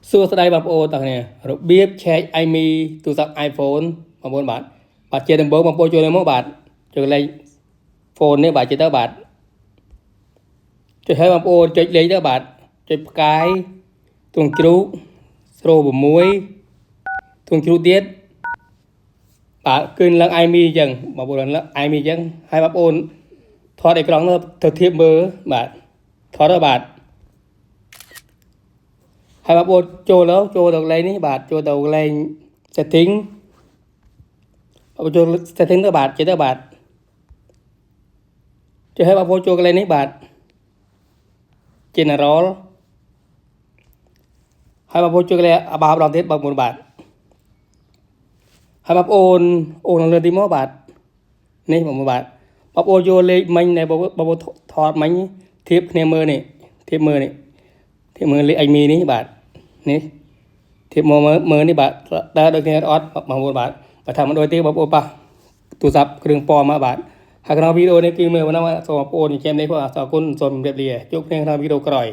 សួស្តីបងប្អូនទាំងគ្នារបៀបឆែក iMe ទូរស័ព្ទ iPhone បងប្អូនបាទជាដំបូងបងប្អូនចូលមកបាទចូលលេខ phone នេះបាទជិះទៅបាទចុចឲ្យបងប្អូនចុចលេខទៅបាទចុចផ្កាយទ្រង់ជ្រូក06ទ្រង់ជ្រូកទៀតបាទគឺឡើង iMe អញ្ចឹងបងប្អូនឡើង iMe អញ្ចឹងហើយបងប្អូនថតអេក្រង់ទៅធៀបមើលបាទថតទៅបាទហើយបងប្អូនចូលទៅកន្លែងនេះបាទចូលទៅកន្លែង setting បងប្អូនចូល setting ទៅបាទចេះទៅបាទចុចឲ្យបងប្អូនចូលកន្លែងនេះបាទ general ហើយបងប្អូនចូលកន្លែង about ម្ដងទៀតបងប្អូនបាទហើយបងប្អូនអូនលើទីមកបាទនេះបងប្អូនបាទបងប្អូនយកលេខមិញដែលបងប្អូនថតមិញធៀបគ្នាមើលនេះធៀបមើលលេខ iMe នេះបាទនេះធៀបមើលនេះបាទតើដូចគ្នាអត់បងប្អូនបាទបើថាមិនដូចទេបងប្អូនប៉ះទូរស័ព្ទគ្រឿងពណ៌មកបាទហើយក្នុងវីដេអូនេះគឺមើលមកសូមបងប្អូនចាំនេះផងអរគុណសូមជម្រាបលាជួបគ្នាក្នុងវីដេអូក្រោយ